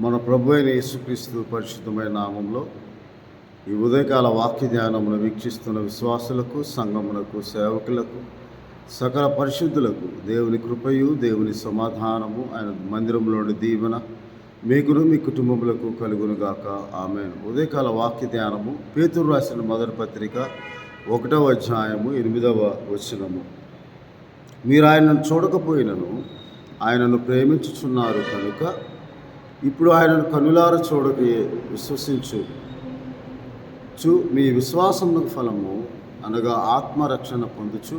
మన ప్రభు అయిన యేసుక్రీస్తు పరిశుద్ధమైన నామంలో ఈ ఉదయకాల వాక్య ధ్యానమును వీక్షిస్తున్న విశ్వాసులకు, సంఘమునకు, సేవకులకు, సకల పరిశుద్ధులకు దేవుని కృపయు, దేవుని సమాధానము, ఆయన మందిరంలోని దీవెన మీకును మీ కుటుంబములకు కలుగునుగాక. ఆమేన్. ఉదయకాల వాక్య ధ్యానము పేతురు రాసిన మొదటి పత్రిక 1వ అధ్యాయము 8వ వచనము. మీరు ఆయనను చూడకపోయినను ఆయనను ప్రేమించుచున్నారు కనుక ఇప్పుడు ఆయనను కనులార చూడకే విశ్వసించు మీ విశ్వాసమునకు ఫలము అనగా ఆత్మరక్షణ పొందుచు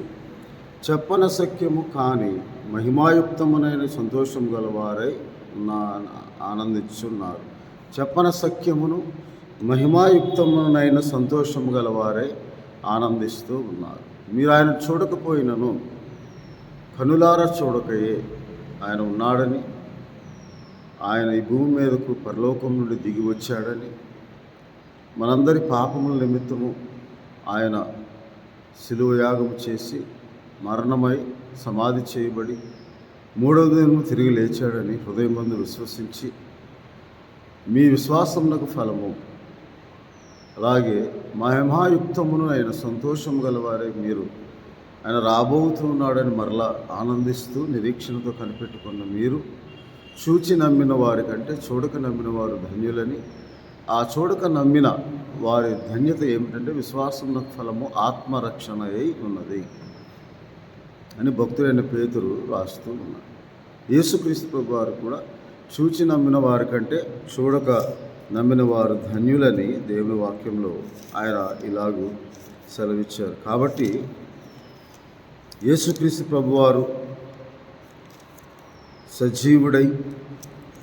చెప్పనశక్యము కాని మహిమాయుక్తమునైన సంతోషం గలవారై ఆనందించున్నారు. చెప్పనశక్యమును మహిమాయుక్తమునైన సంతోషము గలవారై ఆనందిస్తూ ఉన్నారు. మీరు ఆయన చూడకపోయినను కనులారా చూడకయే ఆయన ఉన్నాడని, ఆయన ఈ భూమి మీదకు పరలోకం నుండి దిగి వచ్చాడని, మనందరి పాపముల నిమిత్తము ఆయన శిలువ యాగం చేసి మరణమై సమాధి చేయబడి 3వ దినము తిరిగి లేచాడని హృదయమందు విశ్వసించి మీ విశ్వాసమునకు ఫలము అలాగే మహిమాయుక్తమును అయిన సంతోషం గలవారే మీరు ఆయన రాబోతున్నాడని మరలా ఆనందిస్తూ నిరీక్షణతో కనిపెట్టుకున్న మీరు చూచి నమ్మిన వారి కంటే చూడక నమ్మిన వారు ధన్యులని, ఆ చూడక నమ్మిన వారి ధన్యత ఏమిటంటే విశ్వాసమునకు ఫలము ఆత్మరక్షణ అయి ఉన్నది అని భక్తుడైన పేతురు రాస్తూ ఉన్నాడు. యేసుక్రీస్తు ప్రభు వారు కూడా చూచి నమ్మిన వారి కంటే చూడక నమ్మిన వారు ధన్యులని దేవుని వాక్యంలో ఆయన ఇలాగూ సెలవిచ్చారు. కాబట్టి యేసుక్రీస్తు ప్రభువారు సజీవుడై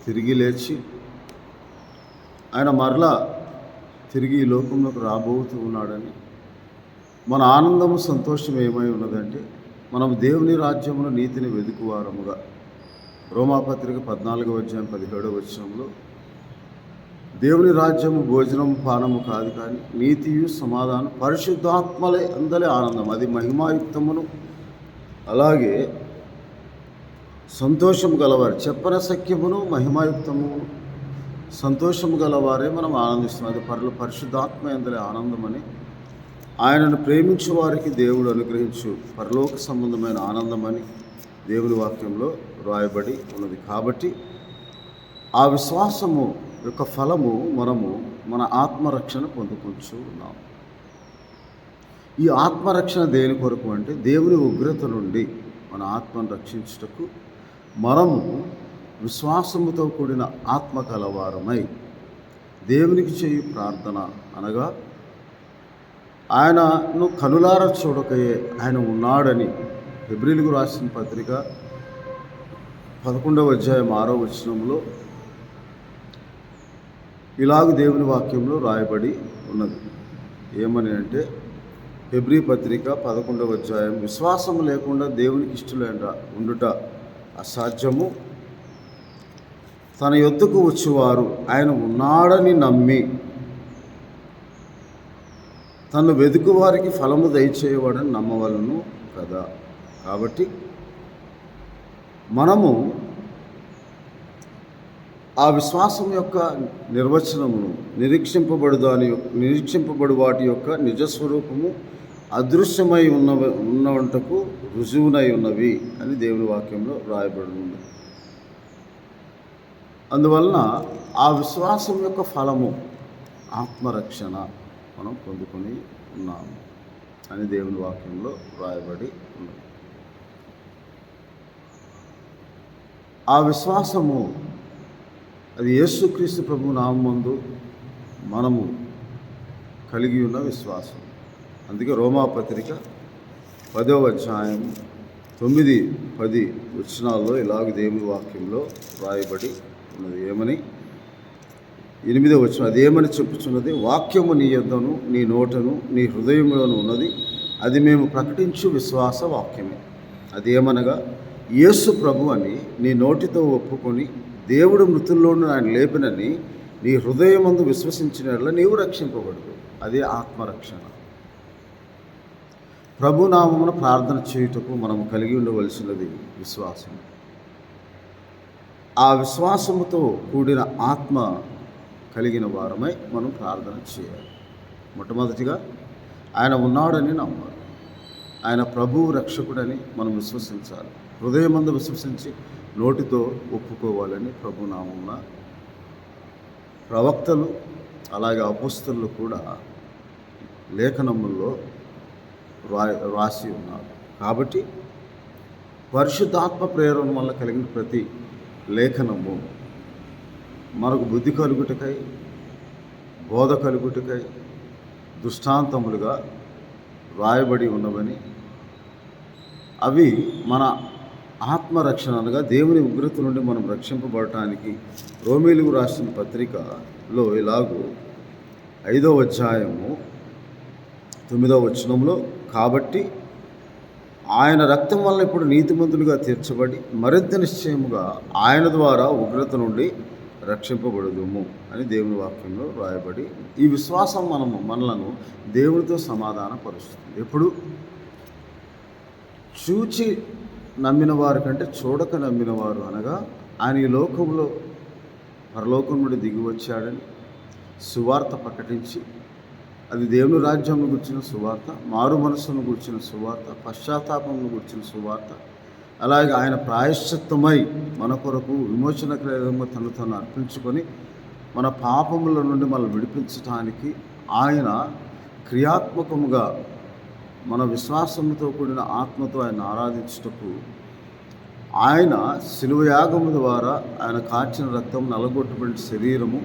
తిరిగి లేచి ఆయన మరలా తిరిగి ఈ లోకంలోకి రాబోతూ ఉన్నాడని, మన ఆనందము సంతోషం ఏమై ఉన్నదంటే మనం దేవుని రాజ్యమును నీతిని వెదుకువారముగా రోమాపత్రిక 14వ అధ్యాయం 17వ వచనంలో దేవుని రాజ్యము భోజనము పానము కాదు కానీ నీతియు సమాధానం పరిశుద్ధాత్మలే అందలే ఆనందం, అది మహిమాయుక్తమును అలాగే సంతోషము గలవారు చెప్పనశక్యమును మహిమాయుక్తము సంతోషము గలవారే మనం ఆనందిస్తున్నాం. అది పరిశుద్ధాత్మ అందలే ఆనందమని, ఆయనను ప్రేమించే వారికి దేవుడు అనుగ్రహించు పరలోక సంబంధమైన ఆనందమని దేవుని వాక్యంలో రాయబడి ఉన్నది. కాబట్టి ఆ విశ్వాసము యొక్క ఫలము మనము మన ఆత్మరక్షణ పొందుకుంటూ ఉన్నాం. ఈ ఆత్మరక్షణ దేని కొరకు అంటే దేవుని ఉగ్రత నుండి మన ఆత్మను రక్షించుటకు మనము విశ్వాసముతో కూడిన ఆత్మ కలవారమై దేవునికి చేయు ప్రార్థన అనగా ఆయనను కనులార చూడకయే ఆయన ఉన్నాడని హెబ్రీయులకు రాసిన పత్రిక 11వ అధ్యాయం 6వ వచనంలో ఇలాగ దేవుని వాక్యంలో రాయబడి ఉన్నది. ఏమని అంటే హెబ్రీ పత్రిక 11వ అధ్యాయం, విశ్వాసము లేకుండా దేవునికి ఇష్టలేంట ఉండుట అసాధ్యము, తన యొద్దకు వచ్చేవారు ఆయన ఉన్నాడని నమ్మి తను వెతుకు వారికి ఫలము దయచేయవాడని నమ్మవలను కదా. కాబట్టి మనము ఆ విశ్వాసం యొక్క నిర్వచనమును నిరీక్షింపబడు వాటి యొక్క నిజస్వరూపము అదృశ్యమై ఉన్నవంటకు రుజువునై ఉన్నవి అని దేవుని వాక్యంలో రాయబడి ఉంది. అందువలన ఆ విశ్వాసం యొక్క ఫలము ఆత్మరక్షణ మనం పొందుకొని ఉన్నాము అని దేవుని వాక్యంలో రాయబడి ఉన్నది. ఆ విశ్వాసము అది యేసుక్రీస్తు ప్రభు నామమందు మనము కలిగి ఉన్న విశ్వాసం. అందుకే రోమాపత్రిక 10వ అధ్యాయం 9-10 వచనాల్లో ఇలాగ దేవుని వాక్యంలో రాయబడి ఉన్నది. ఏమని 8వ వచనం అదేమని చెప్పుచున్నది, వాక్యము నీ యొద్దను నీ నోటను నీ హృదయంలోనూ ఉన్నది, అది మేము ప్రకటించు విశ్వాస వాక్యమే. అదేమనగా యేసు ప్రభు అని నీ నోటితో ఒప్పుకొని దేవుడు మృతుల్లోనూ ఆయన లేపినని నీ హృదయమందు విశ్వసించిన నీవు రక్షింపబడదు. అదే ఆత్మరక్షణ. ప్రభునామమున ప్రార్థన చేయుటకు మనము కలిగి ఉండవలసినది విశ్వాసం. ఆ విశ్వాసముతో కూడిన ఆత్మ కలిగిన వారమై మనం ప్రార్థన చేయాలి. మొట్టమొదటిగా ఆయన ఉన్నాడని నమ్మాలి. ఆయన ప్రభువు రక్షకుడని మనం విశ్వసించాలి. హృదయమందు విశ్వసించి నోటితో ఒప్పుకోవాలని ప్రభు నామమున ప్రవక్తలు అలాగే అపోస్తలులు కూడా లేఖనముల్లో రాసి ఉన్నారు. కాబట్టి పరిశుద్ధాత్మ ప్రేరణ వల్ల కలిగిన ప్రతి లేఖనము మనకు బుద్ధి కలుగుటకై, బోధ కలుగుటకై దృష్టాంతములుగా రాయబడి ఉన్నవని, అవి మన ఆత్మరక్షణ అనగా దేవుని ఉగ్రత నుండి మనం రక్షింపబడటానికి రోమీయులకు రాసిన పత్రికలో ఇలాగూ 5వ అధ్యాయము 9వ వచనంలో, కాబట్టి ఆయన రక్తం వల్ల ఇప్పుడు నీతిమంతులుగా తీర్చబడి మరింత నిశ్చయముగా ఆయన ద్వారా ఉగ్రత నుండి రక్షింపబడుదుము అని దేవుని వాక్యంలో రాయబడి. ఈ విశ్వాసం మనలను దేవునితో సమాధానపరుస్తుంది. ఎప్పుడు చూచి నమ్మిన వారి కంటే చూడక నమ్మిన వారు, అనగా ఆయన ఈ లోకంలో పరలోకం నుండి దిగి వచ్చాడని సువార్త ప్రకటించి, అది దేవుని రాజ్యంను గుర్చిన సువార్త, మారు మనస్సును గుర్చిన సువార్త, పశ్చాత్తాపంను గుర్చిన సువార్త, అలాగే ఆయన ప్రాయశ్చిత్తమై మన కొరకు విమోచన క్రయంగా తను అర్పించుకొని మన పాపముల నుండి మనల్ని విడిపించడానికి ఆయన క్రియాత్మకముగా మన విశ్వాసంతో కూడిన ఆత్మతో ఆయన ఆరాధించుటకు ఆయన శిలువ యాగము ద్వారా ఆయన కార్చిన రక్తం, నలగొట్టబడిన శరీరము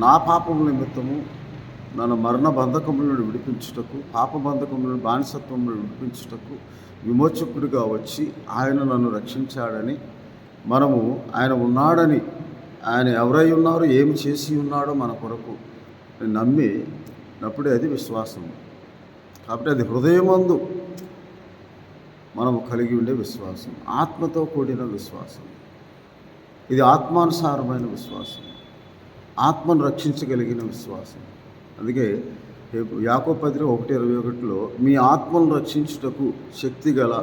నా పాపముల నిమిత్తము నన్ను మరణ బంధకముల నుండి విడిపించుటకు, పాప బంధకముల నుండి బానిసత్వం నుండి విడిపించుటకు విమోచకుడిగా వచ్చి ఆయన నన్ను రక్షించాడని, మనము ఆయన ఉన్నాడని, ఆయన ఎవరై ఉన్నారో ఏమి చేసి ఉన్నాడో మన కొరకు నమ్మినప్పుడే అది విశ్వాసం. కాబట్టి అది హృదయమందు మనము కలిగి ఉండే విశ్వాసం, ఆత్మతో కూడిన విశ్వాసం. ఇది ఆత్మానుసారమైన విశ్వాసం, ఆత్మను రక్షించగలిగిన విశ్వాసం. అందుకే యాకోబు పత్రిక 1:21లో మీ ఆత్మను రక్షించుటకు శక్తి గల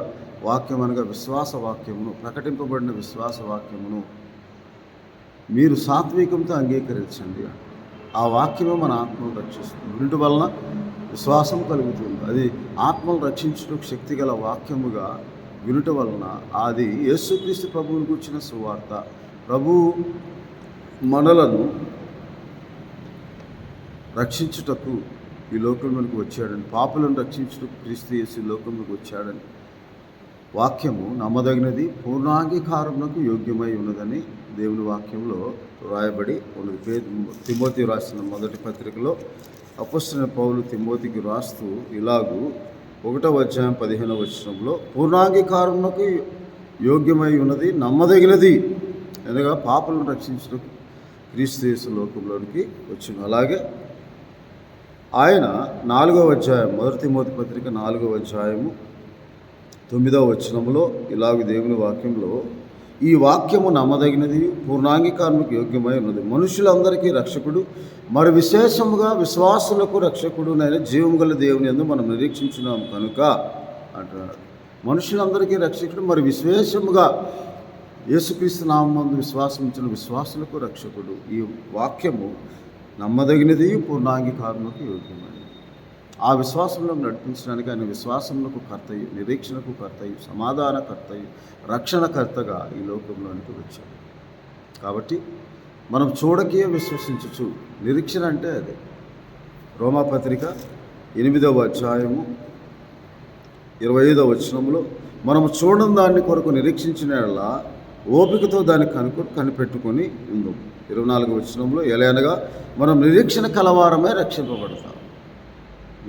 వాక్యం అనగా విశ్వాస వాక్యమును, ప్రకటింపబడిన విశ్వాస వాక్యమును మీరు సాత్వికంతో అంగీకరించండి. ఆ వాక్యమే మన ఆత్మను రక్షిస్తుంది. వీటి వలన విశ్వాసం కలుగుతుంది. అది ఆత్మను రక్షించుటకు శక్తి గల వాక్యముగా వినుట వలన అది యేసుక్రీస్తు ప్రభువుని కూర్చిన సువార్త. ప్రభువు మనలను రక్షించుటకు ఈ లోకంలోనికి వచ్చాడని, పాపులను రక్షించుటకు క్రీస్తు యేసు లోకంలోకి వచ్చాడని వాక్యము నమ్మదగినది, పూర్ణాంగీకారమునకు యోగ్యమై ఉన్నదని దేవుని వాక్యంలో రాయబడి ఉన్నది. తిమోతి రాసిన మొదటి పత్రికలో అపొస్తలుడైన పౌలు తిమోతికి రాస్తూ ఇలాగూ 1వ అధ్యాయం 15వ వచనంలో, పూర్ణాంగీకారమునకు యోగ్యమై ఉన్నది, నమ్మదగినది, అనగా పాపులను రక్షించుటకు క్రీస్తు యేసు లోకంలోనికి వచ్చింది. అలాగే ఆయన 4వ అధ్యాయం, మొదటి తిమోతి పత్రిక 4వ అధ్యాయము 9వ వచనంలో ఇలాగ దేవుని వాక్యంలో, ఈ వాక్యము నమ్మదగినది, పూర్ణాంగీకారముకు యోగ్యమై ఉన్నది, మనుషులందరికీ రక్షకుడు, మరి విశేషముగా విశ్వాసులకు రక్షకుడు నైన జీవము గల దేవుని యందు మనం నిరీక్షించున్నాము కనుక అంటున్నాడు. మనుషులందరికీ రక్షకుడు, మరి విశేషముగా యేసుక్రీస్తు నామమునందు విశ్వాసం ఉంచిన విశ్వాసులకు రక్షకుడు. ఈ వాక్యము నమ్మదగినది, పూర్ణాంగీకారముకు యోగ్యమైనది. ఆ విశ్వాసంలో నడిపించడానికి ఆయన విశ్వాసములకు కర్తయు, నిరీక్షణకు కర్తయు, సమాధానకర్తయు, రక్షణకర్తగా ఈ లోకంలోనికి వచ్చాడు. కాబట్టి మనం చూడకే విశ్వసించచ్చు. నిరీక్షణ అంటే అదే. రోమాపత్రిక 8వ అధ్యాయము 25వ వచనంలో, మనము చూడని దాన్ని కొరకు నిరీక్షించిన ఓపికతో దాన్ని కనిపెట్టుకొని ఉందాం. 24వ వచనంలో, ఎలాగనగా మనం నిరీక్షణ కలవారమే రక్షింపబడతాం.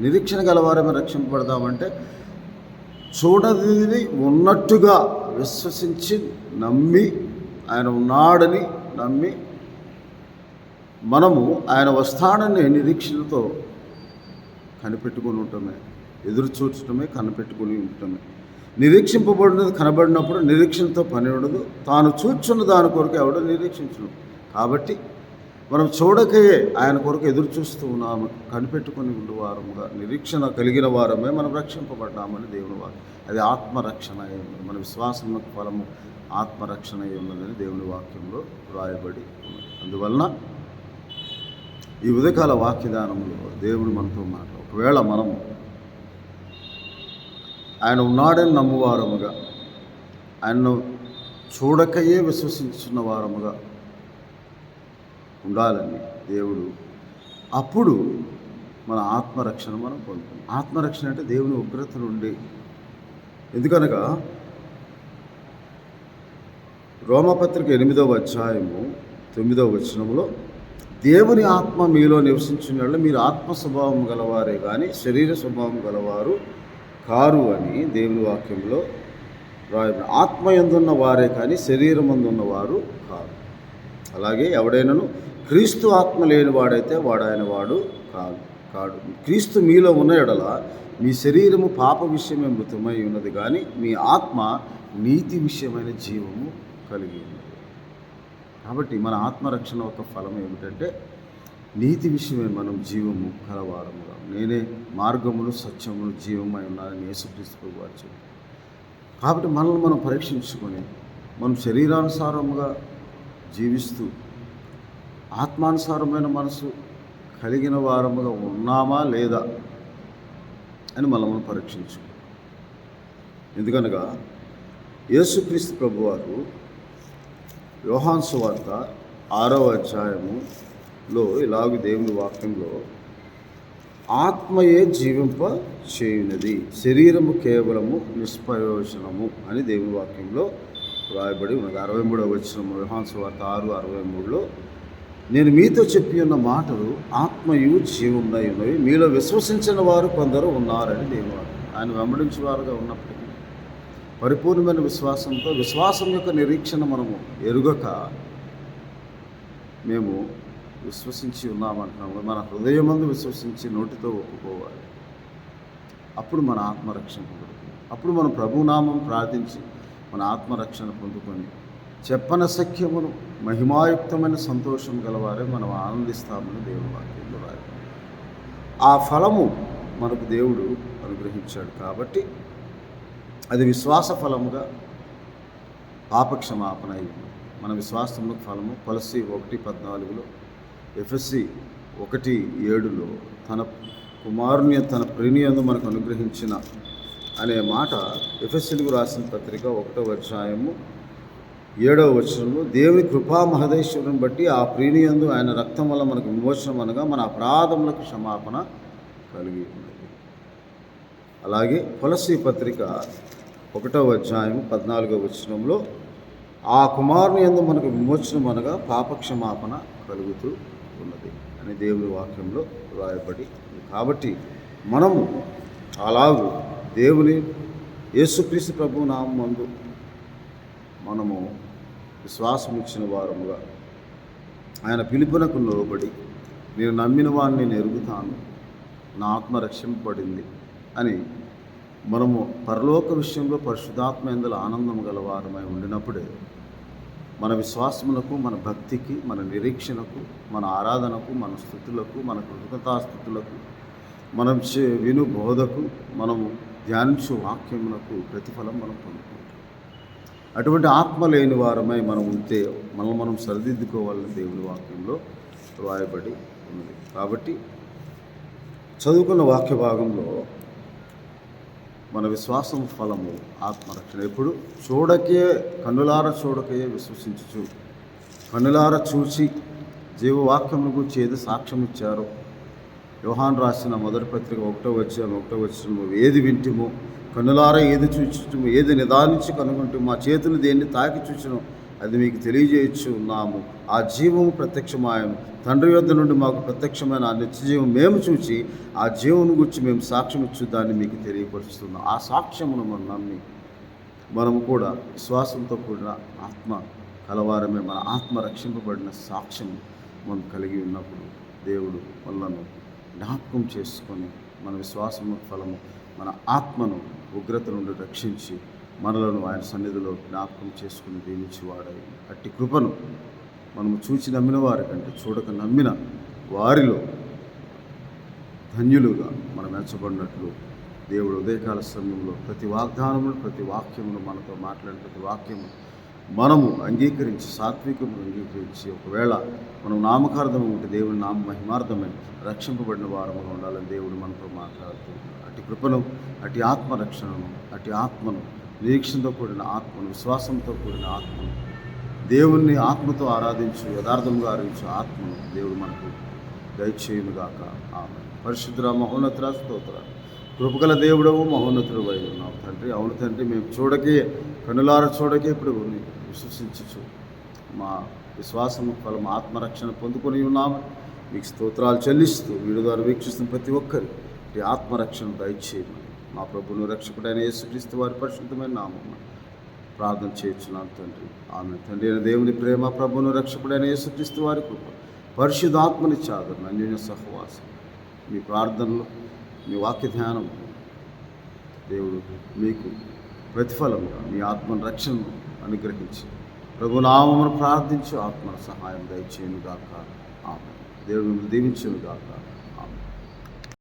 నిరీక్షణ గలవారమే రక్షింపబడతామంటే చూడనిది ఉన్నట్టుగా విశ్వసించి నమ్మి, ఆయన ఉన్నాడని నమ్మి మనము ఆయన వస్తాడని నిరీక్షణతో కనిపెట్టుకుని ఉండటమే, ఎదురు చూడటమే, కనిపెట్టుకుని ఉండటమే. నిరీక్షింపబడినది కనబడినప్పుడు నిరీక్షణతో పని ఉండదు. తాను చూచున్న దాని కొరకు ఎవడో నిరీక్షించను. కాబట్టి మనం చూడకే ఆయన కొరకు ఎదురు చూస్తూ ఉన్నాము, కనిపెట్టుకుని ఉండేవారముగా, నిరీక్షణ కలిగిన వారమే మనం రక్షింపబడ్డామని దేవుని వారు. అది ఆత్మరక్షణ. మన విశ్వాసములకు ఫలము ఆత్మరక్షణ అయి ఉన్నదని దేవుని వాక్యంలో వ్రాయబడి ఉన్నది. అందువలన ఈ ఉదయకాల వాక్యదానంలో దేవుడు మనతో ఒకవేళ మనము ఆయన ఉన్నాడని నమ్మువారముగా, ఆయన్ను చూడకయే విశ్వసించున్న వారముగా ఉండాలని దేవుడు, అప్పుడు మన ఆత్మరక్షణ మనం పొందుతాం. ఆత్మరక్షణ అంటే దేవుని ఉగ్రత నుండి. ఎందుకనగా రోమపత్రిక 8వ అధ్యాయము 9వ వచనములో, దేవుని ఆత్మ మీలో నివసించిన వాళ్ళు మీరు ఆత్మ స్వభావం గలవారే కానీ శరీర స్వభావం గలవారు కారు అని దేవుని వాక్యంలో రాయబడి, ఆత్మ యందున్న వారే కానీ శరీరమందున్న వారు కారు. అలాగే ఎవడైనాను క్రీస్తు ఆత్మ లేని వాడైతే వాడాయన వాడు కాడు. క్రీస్తు మీలో ఉన్న ఎడల మీ శరీరము పాప విషయమే మృతమై ఉన్నది కానీ మీ ఆత్మ నీతి విషయమైన జీవము కలిగి ఉన్నది. కాబట్టి మన ఆత్మరక్షణ ఒక ఫలం ఏమిటంటే నీతి విషయమే మనం జీవము కలవారముగా, నేనే మార్గమును సత్యమును జీవమై ఉన్నానని యేసుక్రీస్తు ప్రభువు వారు చెప్పారు. కాబట్టి మనల్ని మనం పరీక్షించుకొని మనం శరీరానుసారముగా జీవిస్తూ ఆత్మానుసారమైన మనసు కలిగిన వారముగా ఉన్నామా లేదా అని మనం పరీక్షించుకో. ఎందుకనగా యేసుక్రీస్తు ప్రభువారు యోహాను సువార్త 6వ అధ్యాయములో ఇలాగ దేవుని వాక్యంలో, ఆత్మయే జీవింప చేయునది, శరీరము కేవలము నిష్ప్రయోజనము అని దేవుని వాక్యంలో రాయబడి ఉన్నది. 63వ వచనము యోహాను సువార్త 6:63లో, నేను మీతో చెప్పి ఉన్న మాటలు ఆత్మయు జీవమునై ఉన్నవి, మీలో విశ్వసించిన వారు కొందరు ఉన్నారని దేవుని వాక్యం. ఆయన వెంబడించే వారుగా ఉన్నప్పటికీ పరిపూర్ణమైన విశ్వాసంతో, విశ్వాసం యొక్క నిరీక్షణ మనము ఎరుగక మేము విశ్వసించి ఉన్నామంటున్నాము. మన హృదయమందు విశ్వసించి నోటితో ఒప్పుకోవాలి. అప్పుడు మన ఆత్మరక్షణ పొందుతుంది. అప్పుడు మనం ప్రభునామం ప్రార్థించి మన ఆత్మరక్షణ పొందుకొని చెప్పనశక్యమును మహిమాయుక్తమైన సంతోషం గలవారే మనం ఆనందిస్తామని దేవుని వాక్యంలో రాయాలి. ఆ ఫలము మనకు దేవుడు అనుగ్రహించాడు. కాబట్టి అది విశ్వాస ఫలముగా పాపక్షమాపణ అయింది. మన విశ్వాసములకు ఫలము కొలస్సీ 1:14లో, ఎఫెసీ 1:7లో తన కుమారుని తన ప్రేమియందు మనకు అనుగ్రహించిన అనే మాట ఎఫెసీలకు రాసిన పత్రిక 1వ అధ్యాయము 7వ వచనంలో, దేవుని కృపా మహదేశ్వరుని బట్టి ఆ ప్రేమియందు ఆయన రక్తం వల్ల మనకు విమోచనం అనగా మన అపరాధములకు క్షమాపణ కలిగి ఉన్నది. అలాగే కొలస్సీ పత్రిక 1వ అధ్యాయము 14వ వచనంలో, ఆ కుమారుని యందు మనకు విమోచనం అనగా పాపక్షమాపణ కలుగుతూ ఉన్నది అని దేవుని వాక్యంలో రాయబడి. కాబట్టి మనము అలాగూ దేవుని యేసుక్రీస్తు ప్రభు నామమందు మనము విశ్వాసం ఇచ్చిన వారముగా ఆయన పిలుపునకు లోబడి, నేను నమ్మిన వాడిని నేను ఎరుగుతాను, నా ఆత్మ రక్షింపబడింది అని మనము పరలోక విషయంలో పరిశుద్ధాత్మ యందు ఆనందం గలవారమై ఉండినప్పుడే మన విశ్వాసములకు, మన భక్తికి, మన నిరీక్షణకు, మన ఆరాధనకు, మన స్థుతులకు, మన కృతజ్ఞతాస్థుతులకు, మనం విను బోధకు, మనము ధ్యానించు వాక్యములకు ప్రతిఫలం మనం పొందుకుంటాం. అటువంటి ఆత్మ లేని వారమై మనం ఉంటే మనం సరిదిద్దుకోవాలని దేవుని వాక్యంలో రాయబడి ఉన్నది. కాబట్టి చదువుకున్న వాక్య భాగంలో మన విశ్వాసం ఫలము ఆత్మరక్షణ. ఎప్పుడు కన్నులార చూడకయే విశ్వసించు, కన్నులార చూచి జీవవాక్యమును గురించి ఏది సాక్ష్యం ఇచ్చారో, యోహాను రాసిన మొదటి పత్రిక 1వ అధ్యాయం ఏది వింటిమో, కన్నులార ఏది చూచుము, ఏది నిదానించి కనుగొంటూ మా చేతులు దేన్ని తాకి చూచును అది మీకు తెలియజేయచ్చు ఉన్నాము. ఆ జీవము ప్రత్యక్షమాయను, తండ్రి యొద్ద నుండి మాకు ప్రత్యక్షమైన ఆ నిత్యజీవం మేము చూచి ఆ జీవమును గురించి మేము సాక్ష్యం ఇచ్చు దాన్ని మీకు తెలియపరుస్తున్నాం. ఆ సాక్ష్యమును మనం నమ్మి మనము కూడా విశ్వాసంతో కూడిన ఆత్మ కలవారమే, మన ఆత్మ రక్షింపబడిన సాక్ష్యం మనం కలిగి ఉన్నప్పుడు దేవుడు మనలను జ్ఞాపకం చేసుకొని మన విశ్వాసము ఫలము మన ఆత్మను ఉగ్రత నుండి రక్షించి మనలను ఆయన సన్నిధిలో జ్ఞాపకం చేసుకుని దీవించి వాడాయి. అట్టి కృపను మనము చూచి నమ్మిన వారి కంటే చూడక నమ్మిన వారిలో ధన్యులుగా మనం ఎంచబడినట్లు దేవుడు ఉదయకాల సమయంలో ప్రతి వాగ్దానమును, ప్రతి వాక్యమును, మనతో మాట్లాడిన ప్రతి వాక్యము మనము అంగీకరించి సాత్వికము అంగీకరించి ఒకవేళ మనం నామకార్థం ఉంటే దేవుని నామ మహిమార్థమై రక్షింపబడిన వారముగా ఉండాలని దేవుడు మనతో మాట్లాడుతున్నాడు. అటు కృపను, అటు ఆత్మరక్షణను, అటు ఆత్మను, నిరీక్షణతో కూడిన ఆత్మను, విశ్వాసంతో కూడిన ఆత్మను, దేవుణ్ణి ఆత్మతో ఆరాధించు, యథార్థంగా ఆరాధించు ఆత్మను దేవుడు మనకు దయచేయునుగాక. ఆమె పరిశుద్ధ మహోన్నతుల స్తోత్ర. కృపగల దేవుడవు మహోన్నతుడు అయి ఉన్నావు తండ్రి. అవును తండ్రి, మేము చూడకే, కనులార చూడకే ఇప్పుడు విశ్వసించు మా విశ్వాసము ఫలం ఆత్మరక్షణ పొందుకొని ఉన్నాము. మీకు స్తోత్రాలు చెల్లిస్తూ వీడి ద్వారా వీక్షిస్తున్న ప్రతి ఒక్కరి ఆత్మరక్షణ దయచేయమని మా ప్రభువును రక్షకుడైన యేసుక్రీస్తు వారి పరిశుద్ధమైన నామమున ప్రార్థన చేయించున్నాను తండ్రి. ఆమె తండ్రి అయిన దేవుని ప్రేమ, ప్రభువును రక్షకుడైన యేసుక్రీస్తు వారి కృప, పరిశుద్ధాత్మని చాదరణ, అన్యోన్య సహవాసం, మీ ప్రార్థనలు, మీ వాక్య ధ్యానం దేవుడు మీకు ప్రతిఫలముగా మీ ఆత్మను రక్షణను అనుగ్రహించి ప్రభు నామమును ప్రార్థించి ఆత్మ సహాయం దయచేయునుగాక. ఆమె దేవుడు మిమ్మల్ని దీవించునుగాక.